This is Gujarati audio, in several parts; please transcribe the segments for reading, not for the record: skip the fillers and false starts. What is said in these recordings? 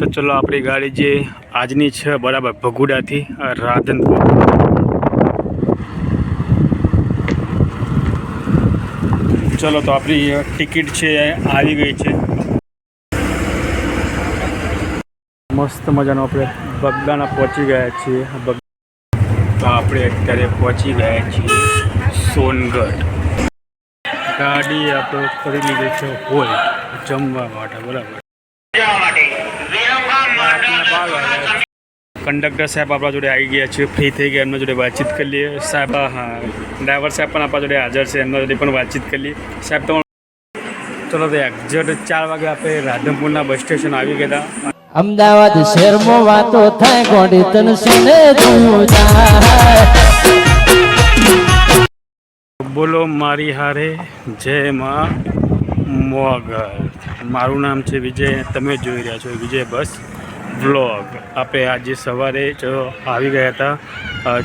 तो चलो अपनी गाड़ी जे आजनी है बराबर भगुड़ा थी राधनपुर। चलो तो अपनी टिकट है आई गई है। मस्त मजा अपने बगदाना पहुंची गया छे। तो आप अत्यारे पहुंची गया छे सोनगढ़। गाड़ी आप कर लीधी है होल्ड जमवा माटे बराबर। कंडक्टर साहब अपना जोड़े आई गया है, फ्री थी गया एम जोड़े बातचीत कर लिए साहब। हाँ ड्राइवर साहब अपना जोड़े हाजर से एम जोड़े बातचीत कर ली साहब। तो चलो तो एक्जेक्ट 4 वागे आप राधनपुर बस स्टेशन आ गया था। अमदावाद शहर में वातो थाय गोड़ी तन सुने बोलो मारी हारे जय माँ मोगल। मारू नाम है विजय, तमे जोई रह्या छो विजय बस व्लॉग। आप आज सवारे जो आ गया था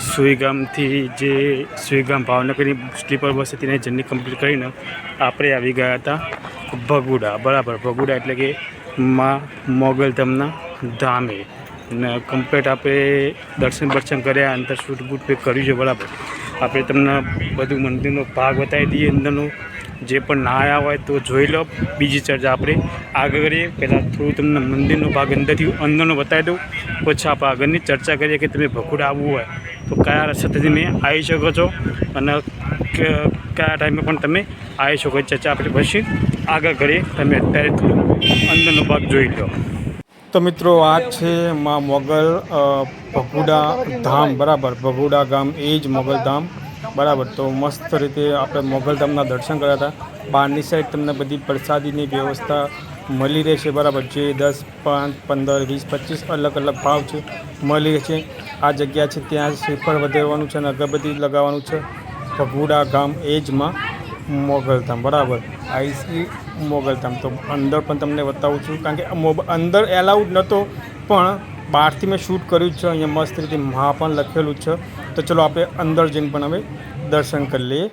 सुईगाम थी, जे सुईगाम भावनगर स्लीपर बस थी जर्नी कम्प्लीट कर आप गया था भगुड़ा बराबर। भगुड़ा एटले कि माँ मोगल तमना धामे ने कम्प्लीट आप दर्शन बर्शन कर्या, अंदर शूट बूट पे कर्यु बराबर। आप तमने बधु मंदिर भाग बताई दिए अंदर जे पण ना आया हो तो जोई लो। बीजी चर्चा आप आगे करिए। पहला थोड़ा तमने मंदिर भाग अंदर बताई दूँ, पछी आप आगे चर्चा करिए कि तमे भगुड़ा आववुं होय तो क्या रस्तेथी तमे आई शको छो अने क्या टाइम में पण तमे आई शको। चर्चा आप पछी आगे करिए। तमे अत्यारे थोड़ुं अंदरनो भाग जोई लो। तो मित्रों आज है माँ मोगल भगुड़ा धाम बराबर। भगुड़ा गाम एज मोगल धाम बराबर। तो मस्त रीते आप मोगल धामना दर्शन कर्या था। बहारनी साइड तमने बधी प्रसादीनी व्यवस्था मळी रहेशे बराबर। जे 10, 5, 15, 20, 25 अलग अलग भाव है मळी रहेशे। आ जग्या है त्यां श्रीफळ वधारवानुं छे अने अगरबत्ती लगाववानुं छे। भगुड़ा गाम एज मां मोगल धाम बराबर। आईसी मोगल धाम तो अंदर पण तमने बतावुं छुं कारण के अंदर एलाउड नतो पण बहारथी मैं शूट कर्युं छे। अहींया मस्त रीते मां पण लखेलुं छे। तो चलो आप अंदर जईने पण हवे दर्शन कर लीए।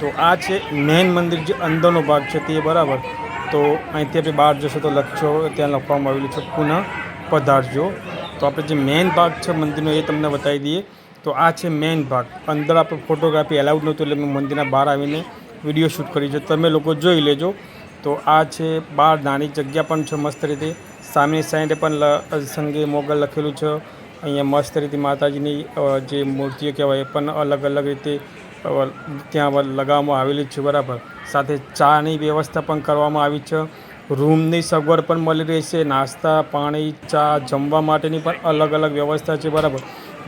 तो आ छे मेन मंदिर जे अंदरनो भाग छे ते बराबर। तो अहींथी आपणे बहार जशो तो लखशो त्यां लखवामां आवेलुं छे पुनः पधारजो। तो आपणे जे मेन भाग छे मंदिरनो ए तमने बतावी दीए। तो आ छे मेन भाग। अंदर आप फोटोग्राफी एलाउड नहोतुं એટલે मैं मंदिरना बहार आवीने विडियो शूट करी छे, तमे लोको जोई लेजो। तो आ छे बहार नानी जग्या पण छे मस्त रीते। सामनी साइडे पण संगे मोगल लखेलुं छे। अहींया मस्त रीते माताजीनी जे मूर्तिओ कहेवाय ए पण अलग अलग रीते त्यां लगाववामां आवेली छे बराबर। साथे चानी व्यवस्था पण करवामां आवी छे। रूमनी सगवड पण मळी रहेशे। नास्ता पाणी चा जमवा माटेनी पण अलग अलग व्यवस्था छे बराबर।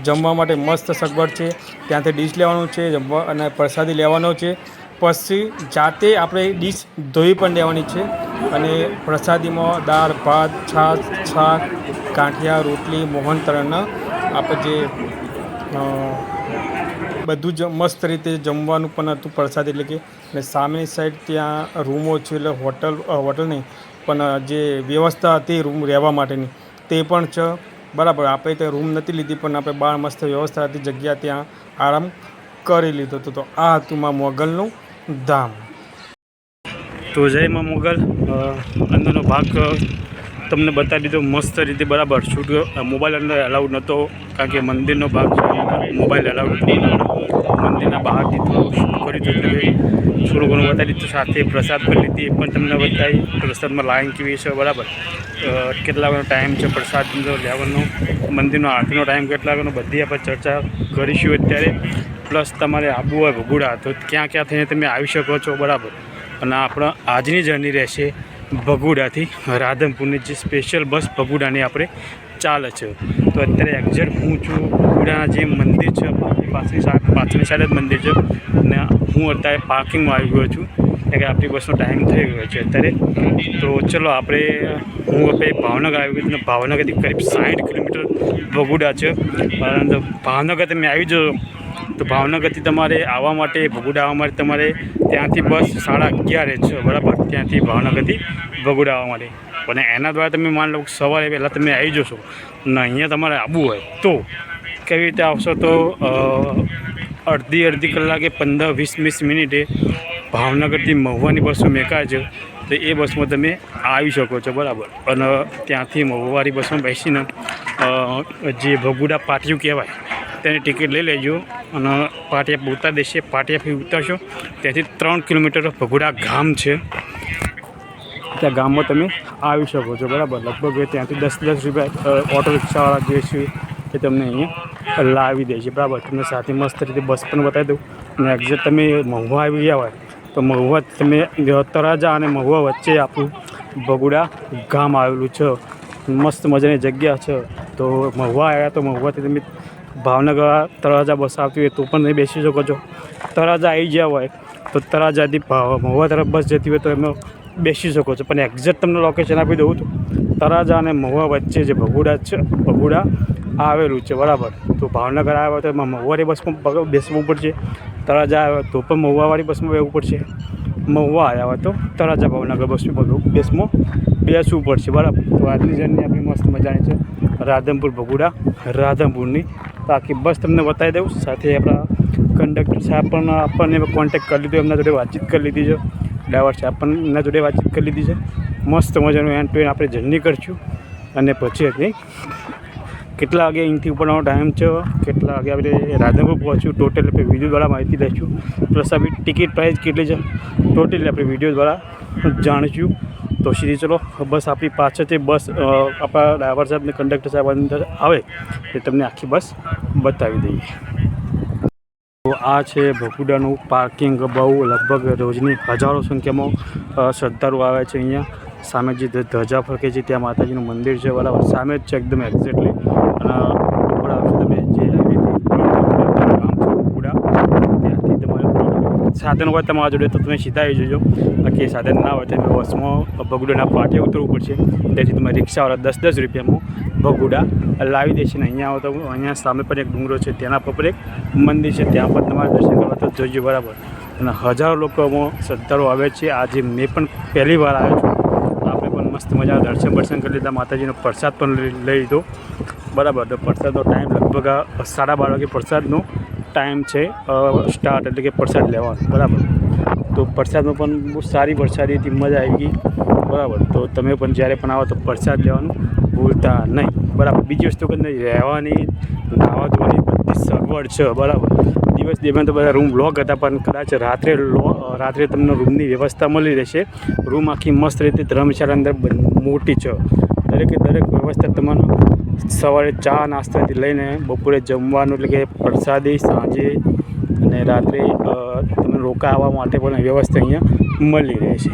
जमवा माटे मस्त सगवड छे। त्यांथी डिश लेवानुं छे जमवा अने प्रसादी लेवानो छे। पछी जाते आपणे डिश धोई पण लेवानी छे। अने प्रसादीमां दाळ भात छाश शाक गांठिया रोटली मोहनथाळना आप जे બધું જ મસ્ત રીતે જમવાનું પણ હતું પ્રસાદ એટલે કે। અને સામેની સાઈડ ત્યાં રૂમો છે એટલે હોટલ નહીં પણ જે વ્યવસ્થા હતી રૂમ રહેવા માટેની તે પણ છે બરાબર। આપણે ત્યાં રૂમ નથી લીધી પણ આપણે બહાર મસ્ત વ્યવસ્થા હતી, જગ્યા ત્યાં આરામ કરી લીધો હતો। તો આ હતું માં મોગલનું ધામ। તો જય માં મોગલ અંદરનો ભાગ તમને બતાવી દીધો મસ્ત રીતે બરાબર। શૂટ મોબાઈલ અંદર અલાઉડ નહોતો કારણ કે મંદિરનો ભાગ છે, મોબાઈલ અલાઉડ નહોતો। મંદિરના બહારથી થોડું શૂટ કર્યું હતું એટલે થોડું ઘણું બતાવી દીધું। સાથે પ્રસાદ પણ લીધી એ પણ તમને બતાવી। પ્રસાદમાં લાઈન કેવી છે બરાબર, કેટલા વાગ્યાનો ટાઈમ છે પ્રસાદ લેવાનો, મંદિરનો આરતીનો ટાઈમ કેટલા વાગ્યાનો બધી આપણે ચર્ચા કરીશું અત્યારે। પ્લસ તમારે આવવું હોય ભગુડા તો ક્યાં ક્યાં થઈને તમે આવી શકો છો બરાબર। અને આપણા આજની જર્ની રહેશે ભગુડાથી રાધનપુરની જે સ્પેશિયલ બસ ભગુડાની આપણે ચાલે છે। તો અત્યારે એક્ઝેક્ટ હું છું ભગુડાના જે મંદિર છે પાછળની સાઈડ જ મંદિર છે અને હું અત્યારે પાર્કિંગમાં આવી ગયો છું એટલે કે આપણી બસનો ટાઈમ થઈ ગયો છે અત્યારે। તો ચલો આપણે હું આપણે ભાવનગર આવી ગયો છું। ભાવનગરથી કરીબ 60 કિલોમીટર ભગુડા છે। અને ભાવનગર તમે આવી જજો તો ભાવનગરથી તમારે આવવા માટે ભગુડા આવવા માટે તમારે ત્યાંથી બસ 11:30 છે બરાબર, ત્યાંથી ભાવનગરથી ભગુડા આવવા માટે। અને એના દ્વારા તમે માની લો સવારે પહેલાં તમે આવી જશો ને અહીંયા તમારે આવવું હોય તો કેવી રીતે આવશો તો અડધી કલાકે 15-20 મિનિટે ભાવનગરથી મહુવાની બસો મેકાય છે તો એ બસમાં તમે આવી શકો છો બરાબર. અને ત્યાંથી મહુવાવાળી બસમાં બેસીને જે ભગુડા પાટિયું કહેવાય તેની ટિકિટ લઈ લેજો અને પાટિયા ઉતાર દેશે. પાટિયાથી ઉતરશો ત્યાંથી 3 કિલોમીટર ભગુડા ગામ છે, ત્યાં ગામમાં તમે આવી શકો છો બરાબર. લગભગ ત્યાંથી 10 રૂપિયા ઓટો રિક્ષાવાળા જે છે એ તમને અહીંયા લાવી દે છે બરાબર. તમને સાથે મસ્ત રીતે બસ પણ બતાવી દઉં. અને એક્ઝેક્ટ તમે મહુવા આવી ગયા હોય તો મહુવા તમે તળાજા અને મહુવા વચ્ચે આપણું ભગુડા ગામ આવેલું છે. મસ્ત મજાની જગ્યા છે. તો મહુવા આવ્યા તો મહુવાથી તમે ભાવનગર તળાજા બસ આવતી હોય તો પણ તમે બેસી શકો છો. તળાજા આવી ગયા હોય તો તળાજાથી મહુવા તરફ બસ જતી હોય તો એમાં બેસી શકો છો. પણ એક્ઝેક્ટ તમને લોકેશન આપી દઉં તો તળાજા અને મહુવા વચ્ચે જે ભગુડા છે, ભગુડા આવેલું છે બરાબર. તો ભાવનગર આવ્યા હોય તો એમાં મહુવાવાળી બસમાં બેસવું પડશે. તળાજા આવ્યા તો પણ મહુવાવાળી બસમાં બેસવું પડશે. મહુવા આવ્યા હોય તો તળાજા ભાવનગર બસમાં બેસવું પડશે બરાબર. તો આજની જર્ની આપણી મસ્ત મજાની છે રાધનપુર ભગુડા રાધનપુરની. તો આખી બસ તમને બતાવી દઉં. સાથે આપણા કંડક્ટર સાહેબ પણ આપણને કોન્ટેક્ટ કરી લીધો, એમના જોડે વાતચીત કરી લીધી છે. ડ્રાઈવર સાહેબ પણ એમના જોડે વાતચીત કરી લીધી છે. મસ્ત મજાનું એન્ડ ટુ એન્ડ આપણે જર્ની કરીશું. અને પછી હતી કેટલા વાગે અહીંથી ઉપરનો ટાઈમ છે, કેટલા વાગે આપણે રાધનપુર પહોંચ્યું, ટોટલ આપણે વિડીયો દ્વારા માહિતી લઈશું. પ્લસ આપણી ટિકિટ પ્રાઇસ કેટલી છે ટોટલી આપણે વિડીયો દ્વારા જાણીશું. તો સીધી ચલો બસ આપણી પાછળથી બસ આપણા ડ્રાઈવર સાહેબ અને કંડક્ટર સાહેબ અંદર આવે એ તમને આખી બસ બતાવી દઈએ. તો આ છે ભગુડાનું પાર્કિંગ. બહુ લગભગ રોજની હજારો સંખ્યામાં શ્રદ્ધાળુ આવે છે અહીંયા. સામે જે ધજા ફરકે છે ત્યાં માતાજીનું મંદિર છે બરાબર. સામે જ છે એકદમ એક્ઝેક્ટલી. અને ઉપર આવશે તમે જે ગામ છે ભગુડા, ત્યાંથી તમારે સાધન હોય તમારા જોડે તો તમે સીધા આવી જજો. બાકી સાધન ના હોય તો તમે બસમાં ભગુડાના પાટિયા ઉતરવું પડશે. ત્યાંથી તમે રિક્ષાવાળા 10 રૂપિયામાં ભગુડા લાવી દેશે. ને અહીંયા આવો તો અહીંયા સામે પણ એક ડુંગરો છે, તેના પર એક મંદિર છે, ત્યાં પણ તમારે દર્શન કરવા તો જોજો બરાબર. અને હજારો લોકોમાં શ્રદ્ધાળુ આવે છે. આજે મેં પણ પહેલી વાર આવ્યો છું. આપણે પણ મસ્ત મજા દર્શન કરી લીધા. માતાજીનો પ્રસાદ પણ લઈ લીધો બરાબર. તો પ્રસાદનો ટાઈમ લગભગ 12:30 વાગે પ્રસાદનો ટાઈમ છે સ્ટાર્ટ, એટલે કે પ્રસાદ લેવાનો બરાબર. તો પ્રસાદમાં પણ બહુ સારી પ્રસાદી હતી, મજા આવી ગઈ બરાબર. તો તમે પણ જ્યારે પણ આવો તો પ્રસાદ લેવાનું ભૂલતા નહીં બરાબર. બીજી વસ્તુ કે રહેવાની, નાહવા ધોવાની બધી સગવડ છે બરાબર. દિવસ દરમિયાન તો બધા રૂમ લોક હતા, પણ કદાચ રાત્રે તમને રૂમની વ્યવસ્થા મળી રહેશે. રૂમ આખી મસ્ત રીતે ધર્મશાળા અંદર મોટી છે. દરેક વ્યવસ્થા તમારું સવારે ચા નાસ્તાથી લઈને બપોરે જમવાનું, એટલે કે પ્રસાદી, સાંજે અને રાત્રે તમને રોકાવા માટે પણ વ્યવસ્થા અહીંયા મળી રહેશે.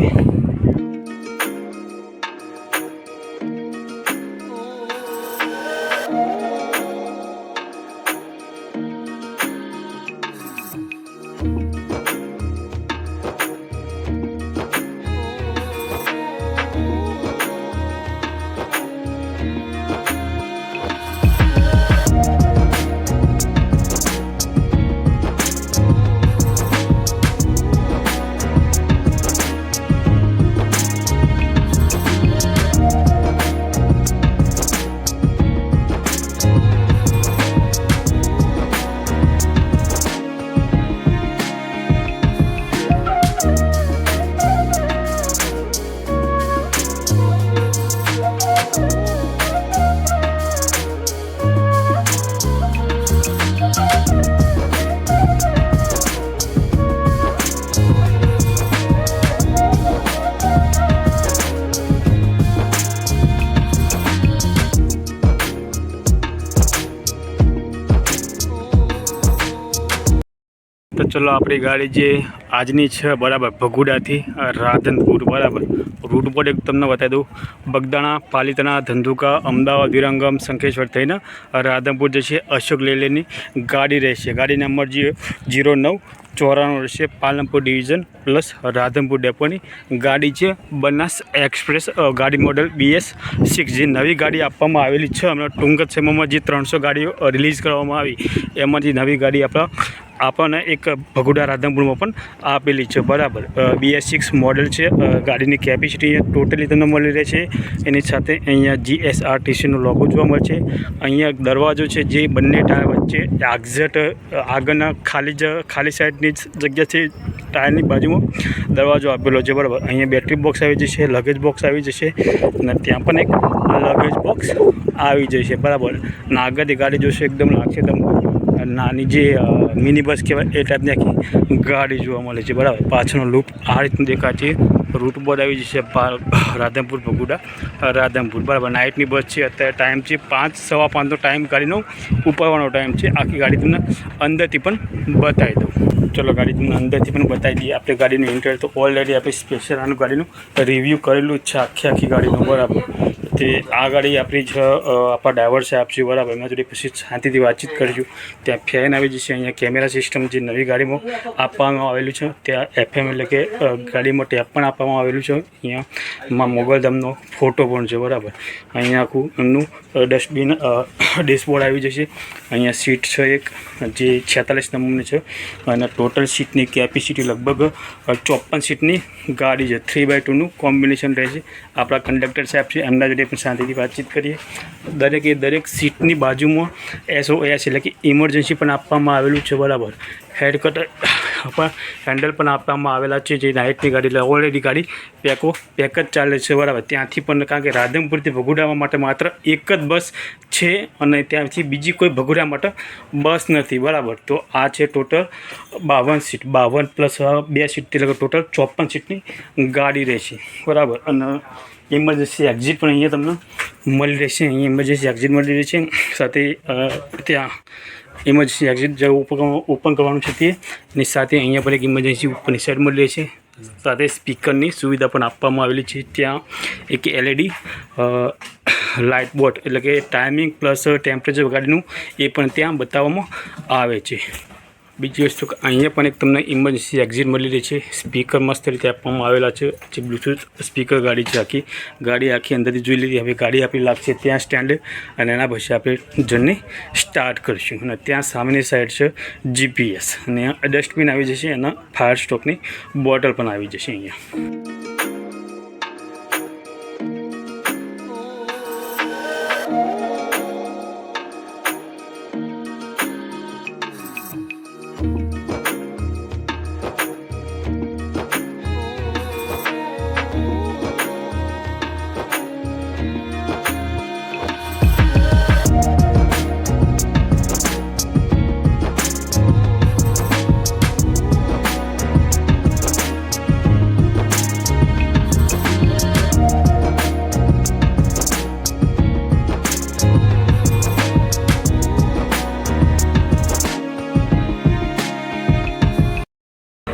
તો ચલો આપણી ગાડી જે આજની છે બરાબર ભગુડાથી રાધનપુર બરાબર. રૂટ પર એક તમને બતાવી દઉં. બગદાણા, પાલિતાણા, ધંધુકા, અમદાવાદ, વિરંગમ, શંખેશ્વર થઈને રાધનપુર જે છે અશોક લેલેની ગાડી રહેશે. ગાડી નંબર 0994 રહેશે. પાલનપુર ડિવિઝન પ્લસ રાધનપુર ડેપોની ગાડી છે. બનાસ એક્સપ્રેસ ગાડી મોડલ BS6 જે નવી ગાડી આપવામાં આવેલી છે. હમણાં ટૂંક જ સમયમાં જે 300 ગાડીઓ રિલીઝ કરવામાં આવી એમાંથી નવી ગાડી આપણા આપણને એક ભગુડા રાધનપુરમાં પણ આપેલી છે બરાબર. BS6 મોડેલ છે. ગાડીની કેપેસિટી ટોટલી તમને મળી રહે છે. એની સાથે અહીંયા GSRTCનો લોગો જોવા મળે છે. અહીંયા દરવાજો છે જે બંને ટાયર વચ્ચે એક્ઝેક્ટ આગળના ખાલી સાઈડની જગ્યા છે. ટાયરની બાજુમાં દરવાજો આપેલો છે બરાબર. અહીંયા બેટરી બોક્સ આવી જશે, લગેજ બોક્સ આવી જશે અને ત્યાં પણ એક લગેજ બોક્સ આવી જશે બરાબર. અને આગળથી ગાડી જોશે એકદમ લાગશે એકદમ નાની જે મિની બસ કહેવાય એ ટાઈપની આખી ગાડી જોવા મળે છે બરાબર. પાછળનો લૂપ આ રીતનું દેખાય છે. રૂટ બોર્ડ આવી જશે રાધનપુર ભગુડા રાધનપુર બરાબર. નાઇટની બસ છે. અત્યારે ટાઈમ છે 5, સવા 5નો ટાઈમ ગાડીનો ઉપરવાનો ટાઈમ છે. આખી ગાડી તમને અંદરથી પણ બતાવી દઉં. ચલો ગાડી તમને અંદરથી પણ બતાવી દઈએ. આપણે ગાડીનું ઇન્ટિરિયર તો ઓલરેડી આપણે સ્પેશિયલ આનું ગાડીનું રિવ્યૂ કરેલું જ છે આખી ગાડીનું બરાબર. તે આ ગાડી આપણી છે આપણા ડ્રાઈવર સાહેબ છે બરાબર. એમના જોડે પછી શાંતિથી વાતચીત કરીશું. ત્યાં ફેન આવી જશે. અહીંયા કેમેરા સિસ્ટમ જે નવી ગાડીમાં આપવામાં આવેલું છે. ત્યાં FM એટલે કે ગાડીમાં ટેપ પણ આપવામાં આવેલું છે. અહીંયા મોગલધામનો ફોટો પણ છે બરાબર. અહીંયા આખું એમનું ડસ્ટબિન ડેશબોર્ડ આવી જશે. અહીંયા સીટ છે એક જે 46 નંબરની છે અને ટોટલ સીટની કેપેસિટી લગભગ 54 સીટની ગાડી છે. 3x2નું કોમ્બિનેશન રહેશે. આપણા કંડક્ટર સાહેબ છે એમના જોડે પણ શાંતિથી વાતચીત કરીએ. દરેક સીટની બાજુમાં SOS એટલે કે ઇમરજન્સી પણ આપવામાં આવેલું છે બરાબર. હેડ કટર પણ હેન્ડલ પણ આપવામાં આવેલા છે. જે નાઇટની ગાડી એટલે ઓલરેડી ગાડી પેક જ ચાલે છે બરાબર. ત્યાંથી પણ કારણ કે રાધનપુરથી ભગુડા માટે માત્ર એક જ બસ છે અને ત્યાંથી બીજી કોઈ ભગુડા માટે બસ નથી બરાબર. તો આ છે ટોટલ 52 સીટ, 52 + 2 સીટ એટલે ટોટલ 54 સીટની ગાડી રહેશે બરાબર. અને ઇમરજન્સી એક્ઝિટ પણ અહીંયા તમને મળી રહેશે. અહીંયા ઇમરજન્સી એક્ઝિટ મળી રહેશે. સાથે ત્યાં ઇમરજન્સી એક્ઝિટ જે ઓપન કરવાનું છે તે એની સાથે અહીંયા પણ એક ઇમરજન્સી ઉપરની સાઈડ મળી રહેશે. સાથે સ્પીકરની સુવિધા પણ આપવામાં આવેલી છે. ત્યાં એક LED લાઇટ બોર્ડ એટલે કે ટાઈમિંગ પ્લસ ટેમ્પરેચર ગાડીનું એ પણ ત્યાં બતાવવામાં આવે છે. બીજી વસ્તુ કે અહીંયા પણ એક તમને ઇમરજન્સી એક્ઝિટ મળી રહી છે. સ્પીકર મસ્ત રીતે આપવામાં આવેલા છે. જે બ્લૂટૂથ સ્પીકર ગાડી છે ગાડી આખી અંદરથી જોઈ લીધી. હવે ગાડી આપણી લાગશે ત્યાં સ્ટેન્ડ અને એના પછી આપણે જર્ની સ્ટાર્ટ કરીશું. અને ત્યાં સામેની સાઈડ છે GPS અને ડસ્ટબિન આવી જશે. એના ફાયર સ્ટોકની બોટલ પણ આવી જશે અહીંયા.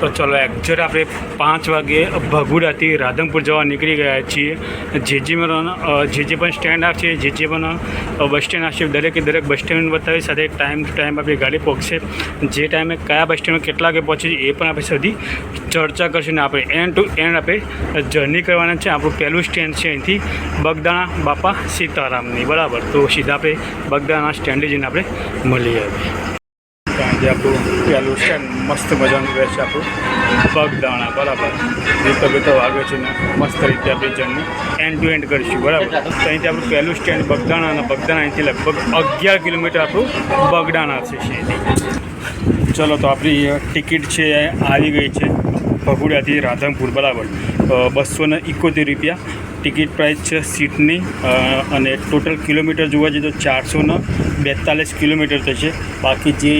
તો ચલો એક્ઝેક્ટ આપણે 5 વાગે ભગુડાથી રાધનપુર જવા નીકળી ગયા છીએ. જે પણ સ્ટેન્ડ આવશે, જે પણ બસ સ્ટેન્ડ આવશે, દરેક બસ સ્ટેન્ડ બતાવી. સાથે ટાઈમ ટુ ટાઈમ આપણી ગાડી પહોંચશે. જે ટાઈમે કયા બસ સ્ટેન્ડમાં કેટલા વાગે પહોંચે એ પણ આપણે સુધી ચર્ચા કરશું. ને આપણે એન્ડ ટુ એન્ડ આપણે જર્ની કરવાના છે. આપણું પહેલું સ્ટેન્ડ છે અહીંથી બગદાણા બાપા સીતારામની બરાબર. તો સીધા આપણે બગદાણા સ્ટેન્ડે જઈને આપણે મળી આવીએ. આજે આપણું પહેલું સ્ટેન્ડ મસ્ત મજાનું રહેશે આપણું બગદાણા બરાબર. ગીતો વાગે છે ને મસ્ત રીતે આપણી જર્ની એન્ડ ટુ એન્ડ કરીશું બરાબર. તો અહીંથી આપણું પહેલું સ્ટેન્ડ બગદાણા અને બગદાણા અહીંથી લગભગ 11 કિલોમીટર આપણું બગદાણા છે. ચલો તો આપણી ટિકિટ છે આવી ગઈ છે ભગુડાથી રાધનપુર બરાબર. 271 રૂપિયા ટિકિટ પ્રાઇસ છે સીટની. અને ટોટલ કિલોમીટર જોવા જઈએ તો 442 કિલોમીટર થશે. બાકી જે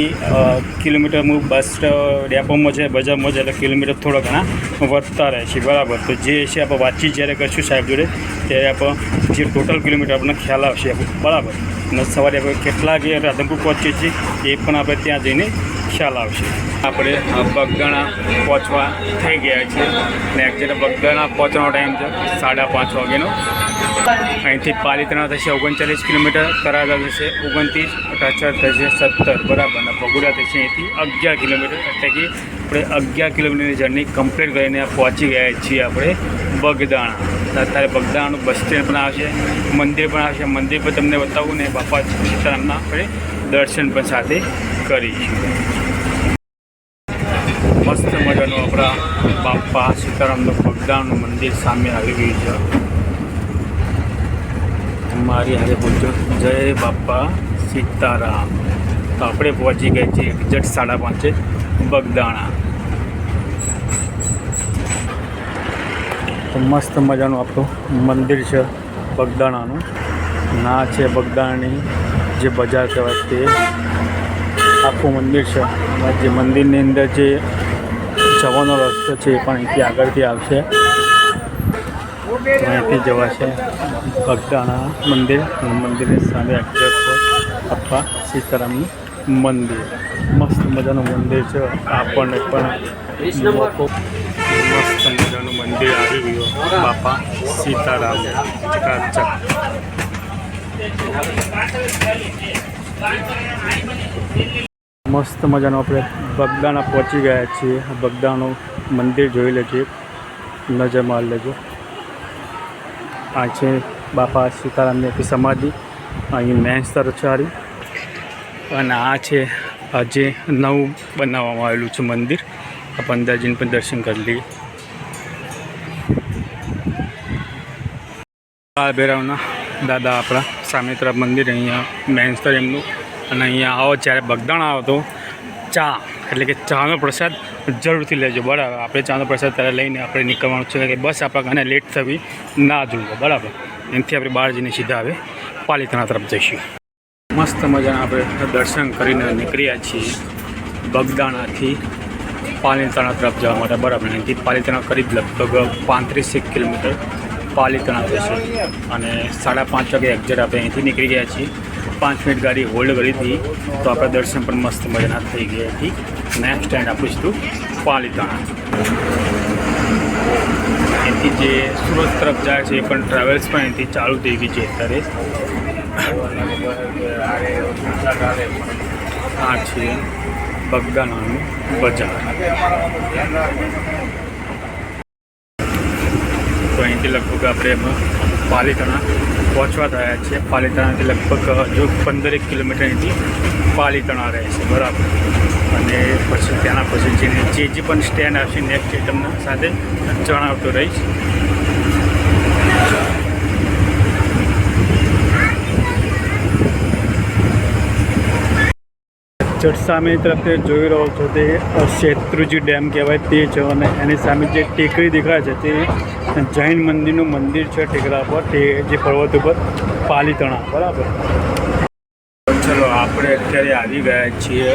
કિલોમીટર બસ ડેપોમાં છે બજારમાં છે એટલે કિલોમીટર થોડા ઘણા વધતા રહે છે બરાબર. તો જે છે આપણે વાતચીત જ્યારે કરીશું સાહેબ જોડે ત્યારે આપણે જે ટોટલ કિલોમીટર આપણને ખ્યાલ આવશે બરાબર. અને સવારે આપણે કેટલા વાગે રાધનપુર પહોંચીએ છીએ એ પણ આપણે ત્યાં જઈને ખ્યાલ આવશે. આપણે બગદાણા પહોંચવા થઈ ગયા છીએ અને એક્ઝેક્ટ બગદાણા પહોંચવાનો ટાઈમ છે 5:30 વાગ્યાનો. અહીંથી પાલીતાણા થશે 39 કિલોમીટર, તળાજા થશે 29, ટાચર થશે 17 બરાબર. અને ભગુડા થશે અહીંથી 11 કિલોમીટર. એટલે કે આપણે 11 કિલોમીટરની જર્ની કમ્પ્લીટ કરીને પહોંચી ગયા છીએ આપણે બગદાણા. અત્યારે બગદાણાનું બસ સ્ટેન્ડ પણ આવશે, મંદિર પણ આવશે. મંદિર પર તમને બતાવું ને બાપા સીતારામના આપણે દર્શન પણ સાથે કરીશું. બાપા સીતારામનું બગદાણનું મંદિર સામે આવી ગયું છે. મારી હારે બોલજો જય બાપા સીતારામ. તો આપણે પહોંચી ગયા છીએ એક્ઝેક્ટ 5:30 બગદાણા. તો મસ્ત મજાનું આપણું મંદિર છે બગદાણાનું. ના છે બગદાણાની જે બજાર કહેવાય તે આખું મંદિર છે. અને જે મંદિરની અંદર જે જવાનો રસ્તો છે એ પણ અહીંથી આગળથી આવશે. અહીંથી જવાશે બગદાણા મંદિર. મંદિરની સામે એક્ઝેક્ટ છે બાપા સીતારામનું મંદિર. મસ્ત મજાનું મંદિર છે. આપણને પણ લોકો મસ્ત મજાનું મંદિર આવી ગયું બાપા સીતારામ. ચકાચક મસ્ત મજાનું આપણે બગદાણા પહોંચી ગયા છીએ. બગદાણાનું મંદિર જોઈ લેજો, નજર માર લેજો. આ છે બાપા સીતારામની આખી સમાધિ. અહીં મેન સરચારી. અને આ છે આજે નવું બનાવવામાં આવેલું છે મંદિર. આપણે અંદાજીને પણ દર્શન કરી લઈએ. કાળ ભૈરવના દાદા આપણા સામે તરફ મંદિર. અહીંયા મેન સ્થળ એમનું. અને અહીંયા આવો જ્યારે બગદાણા આવો તો ચા એટલે કે ચાનો પ્રસાદ જરૂરથી લેજો, બરાબર. આપણે ચાનો પ્રસાદ ત્યારે લઈને આપણે નીકળવાનું છે કે બસ આપણા ઘરે લેટ થવી ના જોઈએ, બરાબર. એનાથી આપણે બહાર જઈને સીધા આવે પાલિતાણા તરફ જઈશું. મસ્ત મજાના આપણે દર્શન કરીને નીકળ્યા છીએ બગદાણાથી પાલિતાણા તરફ જવા માટે, બરાબર. અહીંથી પાલિતાણા કરીબ લગભગ 35 કિલોમીટર પાલિતાણા થશે. અને 5:30 વાગે એક્ઝેક્ટ આપણે અહીંથી નીકળી ગયા છીએ. 5 મિનિટ ગાડી હોલ્ડ કરી હતી તો આપણા દર્શન પણ મસ્ત મજાના થઈ ગયા હતી. નેક્સ્ટ સ્ટેન્ડ આપણું સીધું પાલિતાણા. અહીંથી જે સુરત તરફ જાય છે એ પણ ટ્રાવેલ્સ પણ અહીંથી ચાલુ થઈ ગઈ છે અત્યારે. આ છે બગદાણાનું બજાર. તો અહીંથી લગભગ આપણે પાલિતાણા પહોંચવા થયા છે. પાલિતાણાથી લગભગ હજુ 15 કિલોમીટર અહીંથી પાલિતાણા રહે છે, બરાબર. અને પછી ત્યાંના પછી જે પણ સ્ટેન્ડ આવશે નેક્સ્ટ એ તમને સાથે જણાવતો રહીશ. જટ સામે તરફ તે જોઈ રહ્યો છો તે શેત્રુંજી ડેમ કહેવાય તે છે. અને એની સામે જે ટેકરી દેખાય છે તે જૈન મંદિરનું મંદિર છે ટેકરા પર, તે જે પર્વત ઉપર પાલિતાણા, બરાબર. ચલો આપણે અત્યારે આવી ગયા છીએ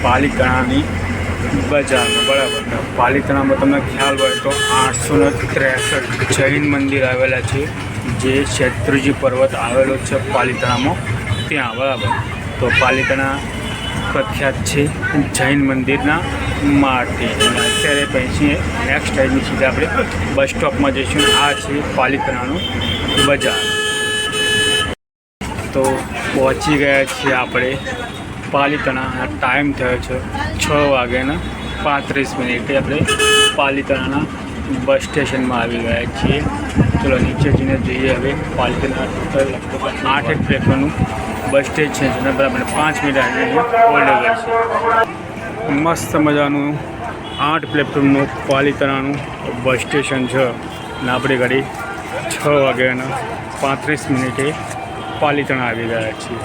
પાલિતાણાની બજારમાં, બરાબર. પાલિતાણામાં તમને ખ્યાલ હોય તો 863 જૈન મંદિર આવેલા છે. જે શેત્રુંજી પર્વત આવેલો છે પાલિતાણામાં ત્યાં, બરાબર. તો પાલિતાણા પ્રખ્યાત છે જૈન મંદિરના માટે. અને અત્યારે પહોંચીએ નેક્સ્ટ ટાઈમની સીધા આપણે બસ સ્ટોપમાં જઈશું. આ છે પાલિતાણાનું બજાર. તો પહોંચી ગયા છીએ આપણે પાલિતાણા. ટાઈમ થયો છે 6:35. આપણે પાલિતાણાના બસ સ્ટેશનમાં આવી ગયા છીએ. ચલો નીચે જઈને જોઈએ હવે પાલિતાણા. 8 પ્લેટફોર્મનું બસ સ્ટેજ છે જેના બરાબર 5 મિનિટ હોલ્ડ કરશે. મસ્ત મજાનું 8 પ્લેટફોર્મનું પાલિતાણાનું બસ સ્ટેશન છે. અને આપણી ગાડી 6:35 પાલિતાણા આવી ગયા છીએ.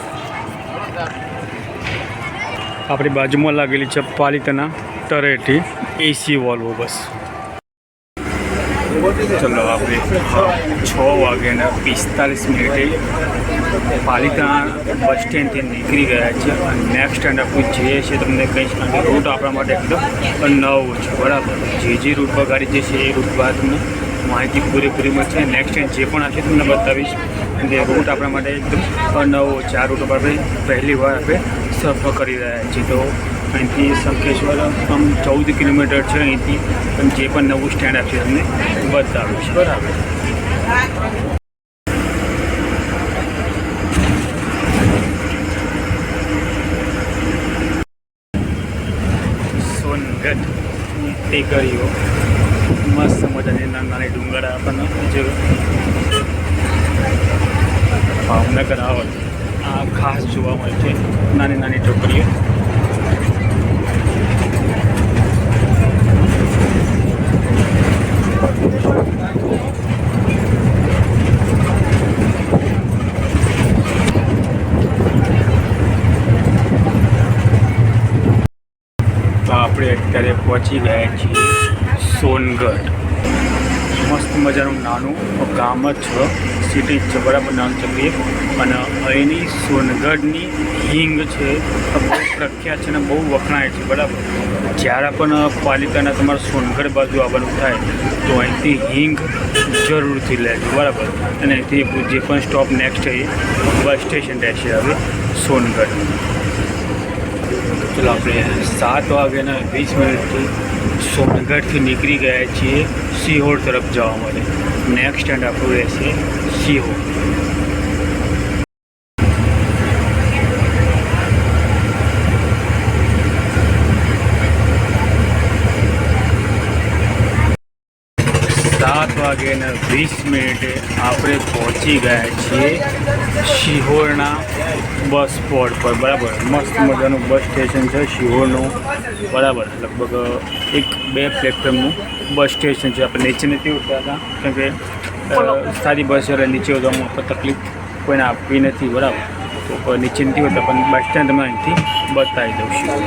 આપણી બાજુમાં લાગેલી છે પાલિતાણા તળેટી એસી વોલ્વો બસ. ચલો આપણે 6:45 પાલિતાણા બસ સ્ટેન્ડથી નીકળી ગયા છે. અને નેક્સ્ટ સ્ટેન્ડ આપણું જે છે તમને કહીશ, કારણ કે રૂટ આપણા માટે એકદમ નવો છે, બરાબર. જે રૂટ પર ગાડી જે છે એ રૂટ પર તમને માહિતી પૂરેપૂરી મળશે. નેક્સ્ટ સ્ટેન્ડ જે પણ હશે તમને બતાવીશ. કે રૂટ આપણા માટે એકદમ નવો છે. આ રૂટ પર આપણે પહેલી વાર આપણે સફર કરી રહ્યા છીએ. તો અહીંથી શંખેશ્વર 14 કિલોમીટર છે. અહીંથી પણ જે પણ નવું સ્ટેન્ડ આપશે તમને બતાવીશ, બરાબર. સોનગઢ ટેકરીઓ મસ્ત મજાની નાની ડુંગર આપણને જો ભાવનગર આવો આ ખાસ જોવા મળે છે. નાની નાની ટોકરીઓ તો આપણે અત્યારે પહોંચી ગયા છીએ સોનગઢ. મસ્ત મજાનું નાનું ગામ જ છે, સિટી જ છે બરાબર, નામ છે. અને અહીંની સોનગઢની હિંગ છે બહુ પ્રખ્યાત છે ને બહુ વખણાય છે બરાબર. જ્યારે પણ પાલિકાના તમારે સોનગઢ બાજુ આવવાનું થાય તો અહીંથી હિંગ જરૂરથી લેજો બરાબર. અને અહીંથી જે પણ સ્ટોપ નેક્સ્ટ એ બસ સ્ટેશન રહેશે હવે સોનગઢ. ચલો આપણે 7:20 સોનગઢથી નીકળી ગયા છીએ સિહોર તરફ જવા માટે. નેક્સ્ટ સ્ટેન્ડ આપણું રહેશે સિહોર. 7:20 આપણે પહોંચી ગયા છીએ સિહોરના બસ સ્પોટ પર બરાબર. મસ્ત મજાનું બસ સ્ટેશન છે સિહોરનું બરાબર. લગભગ 1-2 પ્લેટફોર્મનું બસ સ્ટેશન છે. આપણે નીચે નથી ઉતરતા કેમ કે સારી બસ એટલે નીચે ઉતરવામાં આપણે તકલીફ કોઈને આપવી નથી બરાબર. તો નીચે નથી હોતા પણ બસ સ્ટેન્ડ તમે અહીંથી બતાવી દઉં સિહોર.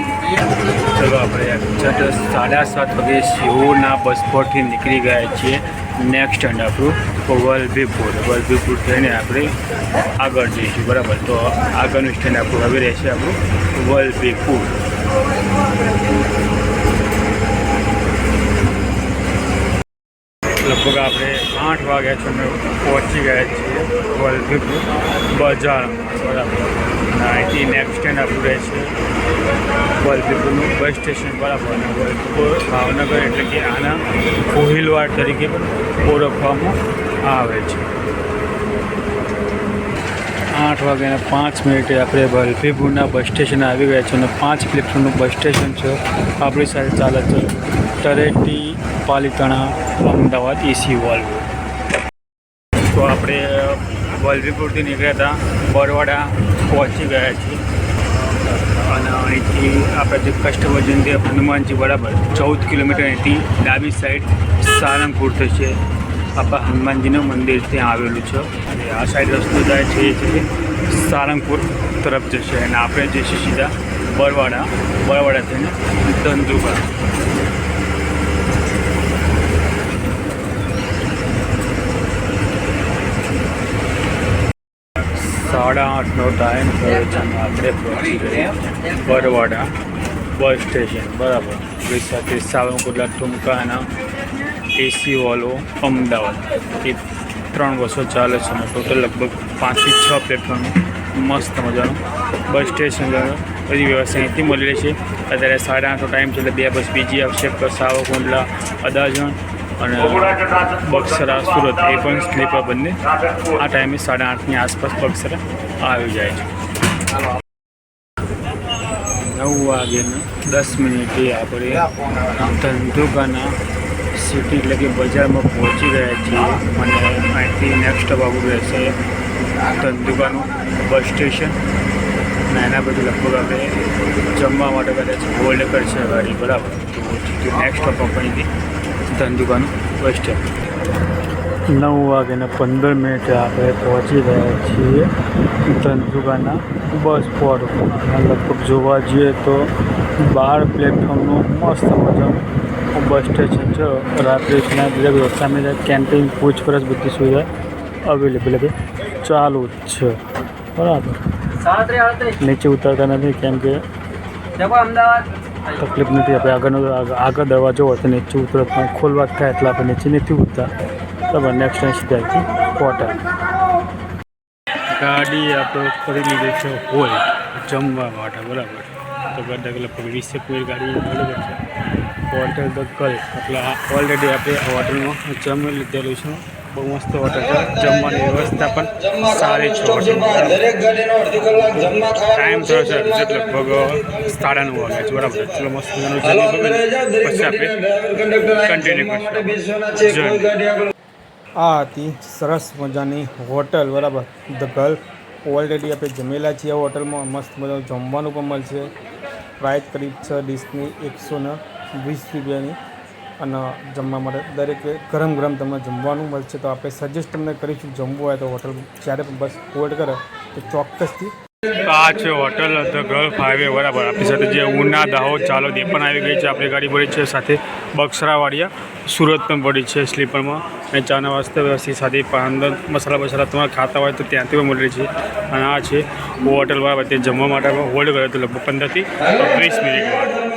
ચલો આપણે 7:30 સિહોરના બસ સ્પોટથી નીકળી ગયા છીએ. નેક્સ્ટ સ્ટેન્ડ આપણું વલભીપુર. વલભીપુર થઈને આપણે આગળ જઈશું બરાબર. તો આગળનું સ્ટેન્ડ આપણું હવે રહેશે આપણું વલભીપુર. લગભગ આપણે 8 વાગ્યા છે અમે પહોંચી ગયા છીએ વલભીપુર બજારમાં બરાબર. અને અહીંથી નેક્સ્ટ સ્ટેન્ડ આપણું રહેશે વલભીપુરનું બસ સ્ટેશન બરાબર. અને વલભીપુર ભાવનગર એટલે કે આના કોહિલવાડ તરીકે પણ ઓળખવામાં આવે છે. 8:05 આપણે વલભીપુરના બસ સ્ટેશન આવી ગયા છે. અને 5 પ્લેટફોર્મનું બસ સ્ટેશન છે. આપણી સાથે ચાલે છે તળેટી, પાલિતાણા, અમદાવાદ, એસી વોલ્વો. તો આપણે વલભીપુરથી નીકળ્યા હતા બરવાડા પહોંચી ગયા છીએ. અને અહીંથી આપણે જે કષ્ટભંજન હનુમાનજી બરાબર 14 કિલોમીટર અહીંથી ડાબી સાઈડ સારંગપુર થશે. આપણા હનુમાનજીનું મંદિર ત્યાં આવેલું છે. અને આ સાઈડ રસ્તો જાય છે એ સારંગપુર તરફ જશે. અને આપણે જઈશું સીધા બરવાડા થઈને ધંધુકા. 8:30નો ટાઈમ થયો છે અને આપણે પહોંચી ગયા બરવાડા બસ સ્ટેશન બરાબર. આપણી સાથે સાવંકુલા, ટૂંકાના, એસી વોલ્વો, અમદાવાદ એ 3 બસો ચાલે છે. અને ટોટલ લગભગ 5 થી 6 પ્લેટફોર્મનું મસ્ત મજાનું બસ સ્ટેશન બધી વ્યવસ્થા અહીંથી મળી રહેશે. અત્યારે 8:30નો ટાઈમ છે એટલે 2 બસ બીજી આવશે, સાવરકુંડલા, અડાજણ અને બક્સરા, સુરત એ પણ સ્લીપર બંને આ ટાઈમે 8:30ની આસપાસ બક્સરા આવી જાય છે. 9:10 આપણે ધંધુકાના સિટી એટલે કે બજારમાં પહોંચી ગયા છીએ. અને અહીંથી નેક્સ્ટ આપણું રહેશે ધંધુકાનું બસ સ્ટેશન. અને એના બધું લગભગ આપણે જમવા માટે કદાચ હોલ્ડ કરશે ગાડી બરાબર. તો નેક્સ્ટ સ્ટોપ આપણને ધંધુકાનું બસ સ્ટેન્ડ. 9:15 આપણે પહોંચી ગયા છીએ ધંધુકાના બસ સ્પોટ ઉપર. લગભગ જોવા જઈએ તો 12 પ્લેટફોર્મનું મસ્ત મજાનું બસ સ્ટેશન છે. રાત્રિના બીજા વ્યવસ્થામાં કેન્ટીન, પૂછપરછ બધી સુવિધા અવેલેબલ ચાલુ જ છે બરાબર. નીચે ઉતરતા નથી કેમ કે તકલીફ નથી. આપણે આગળ દરવાજો હોય તો નીચે ઉતરતા ખોલવા થાય એટલે આપણે નીચે નથી ઉતરતા બરાબર. નેક્સ્ટ ટાઈમ સીધા હોટલ. ગાડી આપણે કરી લીધી છે હોલ જમવા માટે બરાબર. તો બધા લગભગ 20 મિનિટ ગાડી બરાબર છે. હોટલ ધ ગલ્ફ એટલે ઓલરેડી આપણે હોટલમાં જમી લીધેલું છે. બહુ મસ્ત હોટલ છે. જમવાની વ્યવસ્થા પણ સારી છે. ટાઈમ થયો છે લગભગ 9:30 વાગ્યા છે બરાબર. એટલો મસ્ત પછી આપણે કન્ટિન્યુ કરીશું. આ હતી સરસ મજાની હોટલ બરાબર ધ ગલ્ફ. ઓલરેડી આપણે જમેલા છીએ હોટલમાં. મસ્ત મજાનું જમવાનું પણ મળશે. પ્રાઇસ કરીબ છે ડીશની 120 રૂપિયાની અને જમવા માટે દરેકે ગરમ ગરમ તમને જમવાનું મળશે. તો આપણે સજેસ્ટ તમને કરીશું જમવું હોય તો હોટલ જ્યારે પણ બસ હોલ્ડ કરે તો ચોક્કસથી. આ છે હોટલ ધ ગલ્ફ હાઈવે બરાબર. આપણી સાથે જે ઉના દાહોદ ચાલોદ એ પણ આવી ગઈ છે. આપણી ગાડી પડી છે, સાથે બક્સરાવાડિયા સુરત પણ પડી છે સ્લીપરમાં. અને ચાના વાસ્તે વ્યવસ્થિત સાથે અંદર મસાલા બસાલા તમારે ખાતા હોય તો ત્યાંથી પણ મળી છે. અને આ છે હોટલ બરાબર. તે જમવા માટે હોલ્ડ કરે તો લગભગ 15 થી 20 મિનિટ માટે.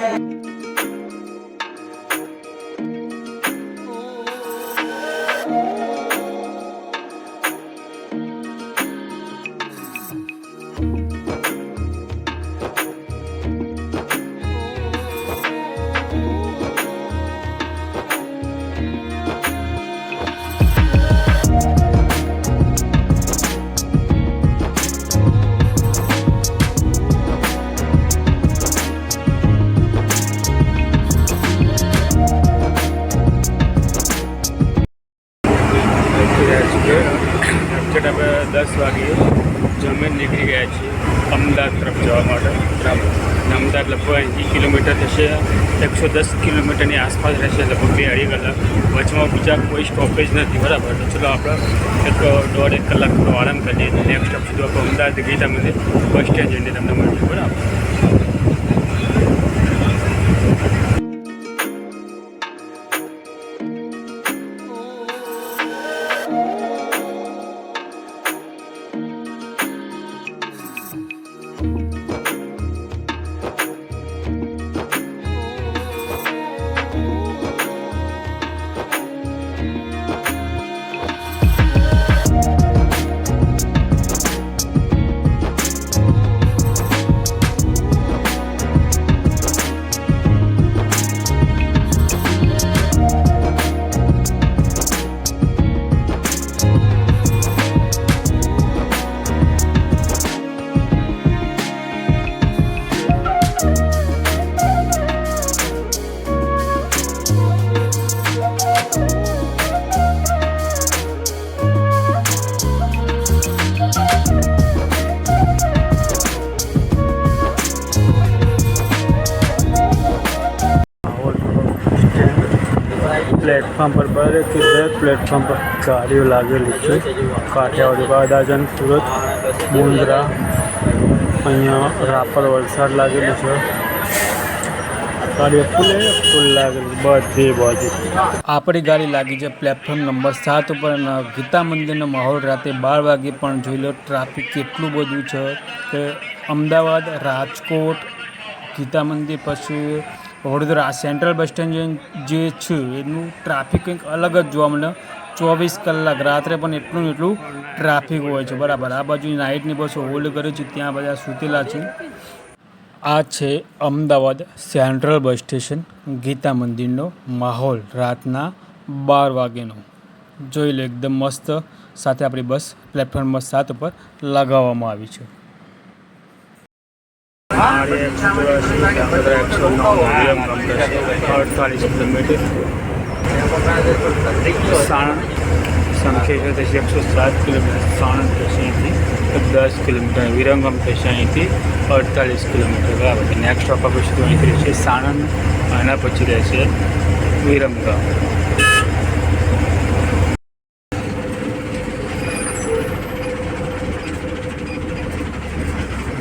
આપણે 10 વાગે જમીન નીકળી ગયા છીએ અમદાવાદ તરફ જવા માટે બરાબર. અમદાવાદ લગભગ 80 કિલોમીટર થશે, 110 કિલોમીટરની આસપાસ રહેશે, લગભગ 2-2.5 કલાક. વચમાં બીજા કોઈ સ્ટોપેજ નથી બરાબર. તો ચલો આપણે 1.5 કલાક થોડો આરામ કરીએ. નેક્સ્ટ સ્ટોપ સુધી આપણે અમદાવાદ ગીતા મંદિર બસ સ્ટેન્ડ જઈને તમને મળીશું બરાબર. પ્લેટફોર્મ પર દરેક પ્લેટફોર્મ પર ગાડીઓ લાગેલી છે. કાઠિયાવાડી, બાદાજન, સુરત, મુન્દ્રા, અહીંયા રાપર, વલસાડ લાગેલી છે. ગાડીઓ ફૂલ લાગેલી બધી બાજુ. આપણી ગાડી લાગી છે પ્લેટફોર્મ નંબર 7 ઉપર. અને ગીતા મંદિરનો માહોલ રાતે 12 વાગે પણ જોઈ લો. ટ્રાફિક કેટલું બધું છે કે અમદાવાદ, રાજકોટ, ગીતા મંદિર, પછી વડોદરા સેન્ટ્રલ બસ સ્ટેન્ડ જે છે એનું ટ્રાફિક કંઈક અલગ જ જોવા મળે. 24 કલાક રાત્રે પણ એટલું ટ્રાફિક હોય છે બરાબર. આ બાજુ નાઇટની બસો હોલ્ડ કરે છે, ત્યાં બધા સૂતેલા છે. આ છે અમદાવાદ સેન્ટ્રલ બસ સ્ટેશન, ગીતા મંદિરનો માહોલ રાતના 12 વાગ્યાનો. જોઈ લો એકદમ મસ્ત. સાથે આપણી બસ પ્લેટફોર્મ નંબર 7 ઉપર લગાવવામાં આવી છે. સંખેશ્વર થશે 107 કિલોમીટર, સાણંદ થશે અહીંથી 10 કિલોમીટર, વિરમગામ થશે અહીંથી 48 કિલોમીટર બરાબર. નેક્સ્ટ સ્ટોપ આપણે સીધું અહીંથી રહેશે સાણંદ, એના પછી રહેશે વિરમગામ.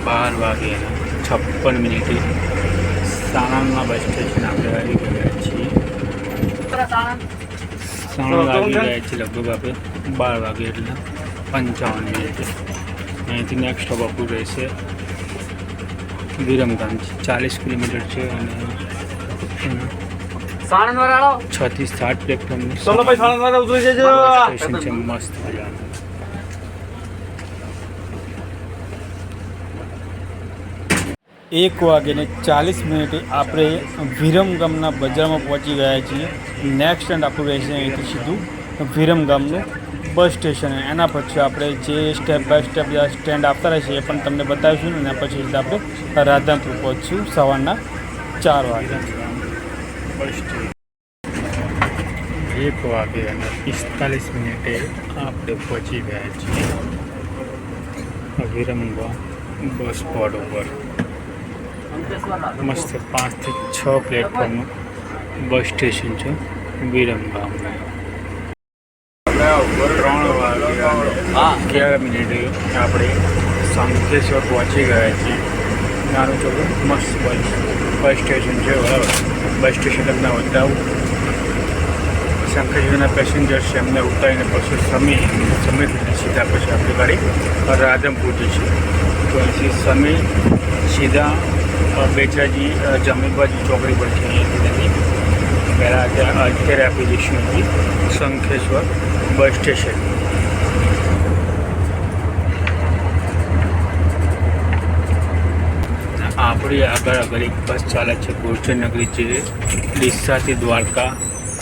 બાર વાગે 56 મિનિટે સાણંદના બસ સ્ટેશન આપણે આવી ગયા છીએ. સાણંદ આવી ગયા છીએ લગભગ આપણે 12 વાગે એટલે 55 મિનિટે. અહીંથી નેક્સ્ટ સ્ટોપ આપણું રહેશે વિરમગામ. 40 કિલોમીટર છે અને 6 થી 7 પ્લેટફોર્મનું સ્ટેશન છે. મસ્ત મજાનું. એક વાગ્યાને 40 મિનિટે આપણે વિરમગામના બજારમાં પહોંચી ગયા છીએ. નેક્સ્ટ સ્ટેન્ડ આપણું રહેશે અહીંથી સીધું વિરમગામનું બસ સ્ટેશન. એના પછી આપણે જે સ્ટેપ બાય સ્ટેપ સ્ટેન્ડ આપતા રહેશે એ પણ તમને બતાવીશું. એના પછી આપણે રાધનપુર પહોંચીશું સવારના 4 વાગે. બસ સ્ટેશન 1 વાગે અને 45 મિનિટે આપણે પહોંચી ગયા છીએ વિરમગામ બસ સ્પોટ ઉપર. મસ્ત 5 થી 6 પ્લેટફોર્મનું બસ સ્ટેશન છે વિરમગામ. 3 વાગ્યા 11 મિનિટે આપણે શંખેશ્વર પહોંચી ગયા છીએ. નાનું ચોકું મસ્ત બસ સ્ટેશન છે બરાબર. બસ સ્ટેશન તમને બતાવું. શંખેશ્વરના પેસેન્જર છે એમને ઉતારીને પછી સમીથી સીધા પછી આપણી ગાડી રાધનપુર જશે. તો અહીંથી સમી સીધા બેચરાજી જમીન બાજુ ચોકડી પર છે. અહીંયાથી પહેલાં અત્યારે આપી જઈશું અહીંથી શંખેશ્વર બસ સ્ટેશન. આપણી આગળ એક બસ ચાલે છે ગુર્જરનગરી જે ડીસાથી દ્વારકા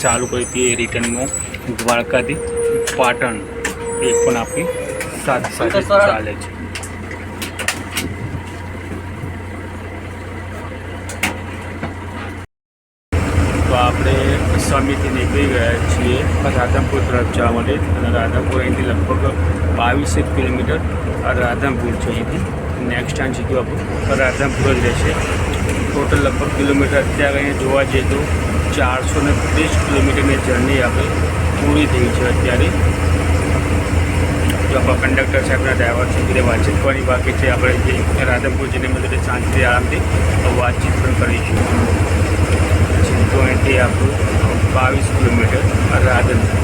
ચાલુ કરી હતી. એ રિટર્નમાં દ્વારકાથી પાટણ એ પણ આપણી સાથે સાથે ચાલે છે. તો આપણે સમીથી નીકળી ગયા છીએ રાધનપુર તરફ જવા માટે. અને રાધનપુર અહીંથી લગભગ 22 કિલોમીટર રાધનપુર છે. અહીંથી નેક્સ્ટ ટાઈમ સીધું આપણું રાધનપુર જ રહેશે. ટોટલ લગભગ કિલોમીટર અત્યારે અહીંયા જોવા જઈએ તો 430 કિલોમીટરની જર્ની આપણે પૂરી થઈ છે અત્યારે. જો આપણા કંડક્ટર સાહેબના ડ્રાઈવર સુધી વાતચીત કરવાની બાકી છે. આપણે જે રાધનપુર જઈને બધે શાંતિથી આરામથી વાતચીત પણ કરીશું. તો અહીંથી આપણું 22 કિલોમીટર રાધનપુર.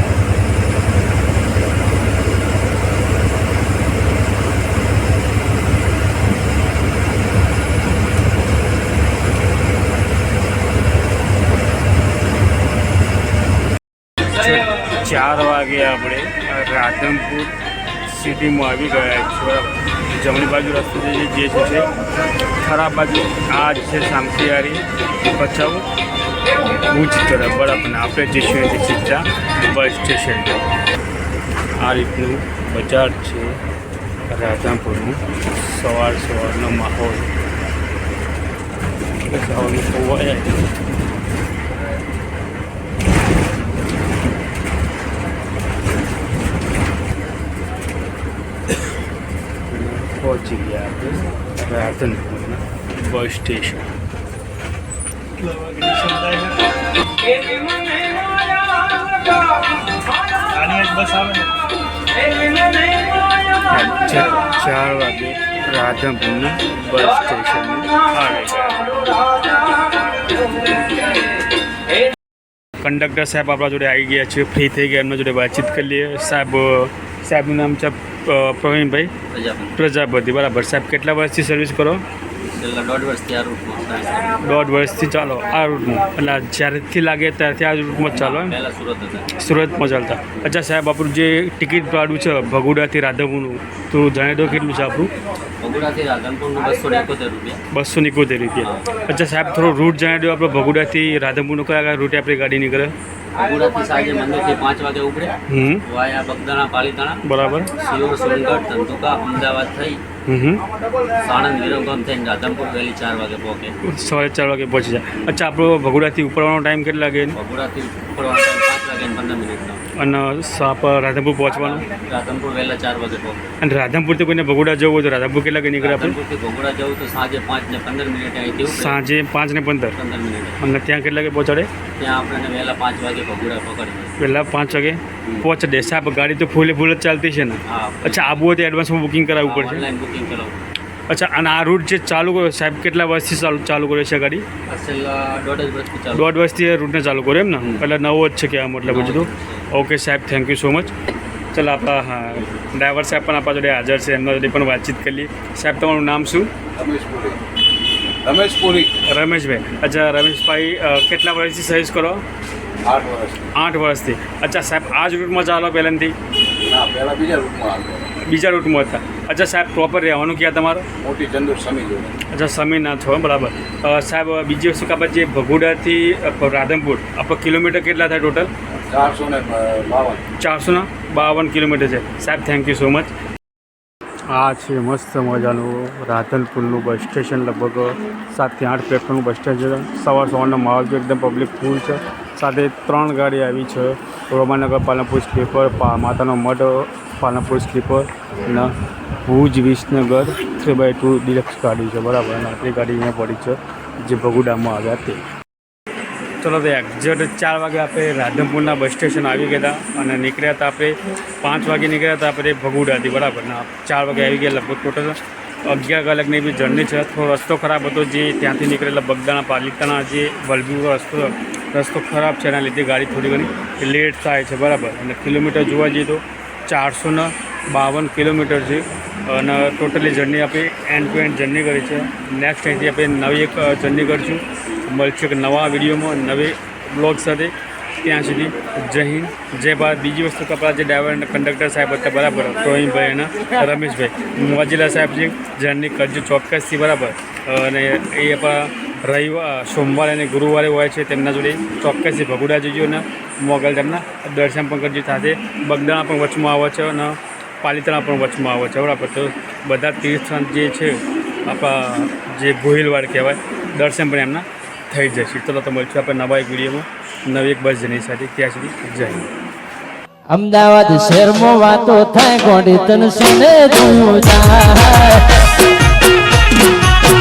ચાર વાગે આપણે રાધનપુર સિટીમાં આવી ગયા છીએ. જમણી બાજુ રસ્તો જે છે ખરાબ બાજુ આ જ છે સામખિયારી ભચાઉ ભુજ તરફ બરાબર. આપણે જઈશું અહીંથી સીધા બસ સ્ટેશન. આ રીતનું બજાર છે રાધનપુરનું. સવારનો માહોલ સવારનું પહોંચી ગયા આપણે રાધનપુરના બસ સ્ટેશન. 4 વાગે રાધનપુરના બસ સ્ટેશન આવી ગયા. કંડક્ટર સાહેબ આપણા જોડે આવી ગયા છે. ફ્રી થઈ ગયા. એમના જોડે વાતચીત કરી લઈએ. સાહેબનું નામ છે પ્રવીણભાઈ પ્રજાપતિ બરાબર. સાહેબ કેટલા વર્ષથી સર્વિસ કરો? 1.5 વર્ષથી આ રૂટમાં. 1.5 વર્ષથી ચાલો આ રૂટમાં. એટલે જ્યારેથી લાગે ત્યારથી આ રૂટમાં જ ચાલો એમ? પહેલા સુરત હતા. સુરતમાં ચાલતા. અચ્છા સાહેબ, આપણું જે ટિકિટ ભાડું છે ભગોડાથી રાધનપુરનું તો જણાવી દો કેટલું છે આપણું? ભગોડાથી રાધનપુરનું 271 રૂપિયા. 271 રૂપિયા. અચ્છા સાહેબ, થોડો રૂટ જણાવી દો. આપણે ભગોડાથી રાધનપુરનો કયા રૂટે આપણી ગાડી નીકળે? ભગોડાથી સાંજે મંદિરથી 5 વાગે ઉપડે. વાયા બગદાણા પાલીતાણા બરાબર. સિયોર સોનગઢ ધંધુકા અમદાવાદ થઈ સાણંદ વિરમગામ થઈને રાધનપુર વહેલી 4 વાગે પહોંચે. સવારે 4 વાગે પહોંચી જાય. અચ્છા, આપણો ભગોડાથી ઉપડવાનો ટાઈમ કેટલો લાગે? ભગોડાથી ઉપડવાનો ટાઈમ 5 વાગે 15 મિનિટનો. અને રાધનપુર પહોંચવાનું? રાધનપુર વહેલા 4 વાગે પહોંચે. અને રાધનપુરથી કોઈને ભગોડા જવું હોય તો રાધનપુર કેટલા વાગે નીકળે આપણે? રાધનપુરથી ભગોડા જવું તો સાંજે 5:15 મિનિટે અહીંથી ઉપડે. સાંજે 5:15 મિનિટે. અને ત્યાં કેટલા વાગે પહોંચાડે? ત્યાં આપણને વહેલા 5 વાગે ભગોડા પકડીએ. પહેલા 5 વાગે પહોંચે દે. સાહેબ, ગાડી તો ફૂલ જ ચાલતી છે ને? હા. અચ્છા, આબુ હોય તો એડવાન્સમાં બુકિંગ કરાવવું પડશે? ઓનલાઈન બુકિંગ કરાવવું. અચ્છા, અને આ રૂટ જે ચાલુ કર્યો સાહેબ, કેટલા વર્ષથી ચાલુ કર્યો છે ગાડી? છેલ્લા 1.5 વર્ષથી ચાલુ. 1.5 વર્ષથી રૂટને ચાલુ કર્યો એમ ને? એટલે નવો જ છે કે આમ એટલે બધું. ઓકે સાહેબ, થેન્ક યુ સો મચ. ચાલો, આપણા હા ડ્રાઈવર સાહેબ પણ આપણા જોડે હાજર છે. એમના જોડે પણ વાતચીત કરી. સાહેબ, તમારું નામ શું? રમેશપુરી. રમેશભાઈ. અચ્છા રમેશભાઈ, કેટલા વર્ષથી સર્વિસ કરો? 8 વર્ષ. 8 વર્ષથી. અચ્છા સાહેબ, આ જ રૂટમાં ચાલો પહેલાંથી? ના, પહેલાં બીજા રૂટમાં આવ્યો. બીજા રૂટમાં હતા. અચ્છા સાહેબ, પ્રોપર રહેવાનું ક્યાં તમારું? મોટી ચંદુર સમી જોડે. અચ્છા, સમીના છો બરાબર. સાહેબ, બીજી વસ્તુ કે આપણે જે ભગોડાથી રાધનપુર આપણો કિલોમીટર કેટલા થાય ટોટલ? 452. 452 કિલોમીટર છે. સાહેબ, થેન્ક યુ સો મચ. આ છે મસ્ત મજાનું રાધનપુરનું બસ સ્ટેશન. લગભગ 7 થી 8 પ્લેટફોર્મનું બસ સ્ટેશન. સવારનો માહોલ બી એકદમ પબ્લિક ફૂલ છે. સાથે 3 ગાડી આવી છે. રોમાનગર પાલનપુર સ્લીપર, માતાનો મઢ પાલનપુર સ્લીપર અને ભુજ વિસનગર 3x2 ડિલક્સ ગાડી છે બરાબર. અને આપણી ગાડી અહીંયા પડી છે જે ભગુડામાં આવ્યા તે. ચલો તો એક્ઝેક્ટ 4 વાગે આપણે રાધનપુરના બસ સ્ટેશન આવી ગયા હતા અને નીકળ્યા હતા આપણે 5 વાગે નીકળ્યા હતા આપણે ભગુડાથી બરાબર ને 4 વાગે આવી ગયા લગભગ ટોટલ 11 કલાકની બી જર્ની છે. થોડો રસ્તો ખરાબ હતો જે ત્યાંથી નીકળેલા બગદાણા પાલિતાણા જે વલભીપુર રસ્તો ખરાબ છે એના લીધે ગાડી થોડી ઘણી લેટ થાય છે બરાબર. અને કિલોમીટર જોવા જઈએ તો 452 કિલોમીટર છે અને ટોટલી જર્ની આપણે એન્ડ ટુ એન્ડ જર્ની કરી છે. નેક્સ્ટ અહીંથી આપણે નવી એક જર્ની કરીશું. મળશે એક નવા વિડીયોમાં નવી બ્લોગ સાથે. ત્યાં સુધી જય હિન્દ જય ભારત. બીજી વસ્તુ કે આપણા જે ડ્રાઈવર અને કંડક્ટર સાહેબ હતા બરાબર પ્રોહિમભાઈ અને રમેશભાઈ મોજીલા સાહેબજી જર્ની કરજો ચોક્કસથી બરાબર. અને એ આપણા સોમવારે અને ગુરુવારે હોય છે તેમના જોડે ચોક્કસથી ભગુડા જજો અને મોગલ તેમના દર્શન પણ કરજો. સાથે બગદાણા પણ વચમાં આવે છે અને પાલિતાણા પણ વચમાં આવે છે બરાબર. તો બધા તીર્થસ્થાન જે છે આપણા જે ગોહિલવાડ કહેવાય દર્શન પણ એમના થઈ જશે. ચલો તો મળશું આપણે નવા એક વિડીયોમાં નવી એક બસ જર્ની સાથે. ત્યાં સુધી જય હિન્દ. અમદાવાદ શહેરમાં વાતો થાય ગોડી તન સુને તું જાય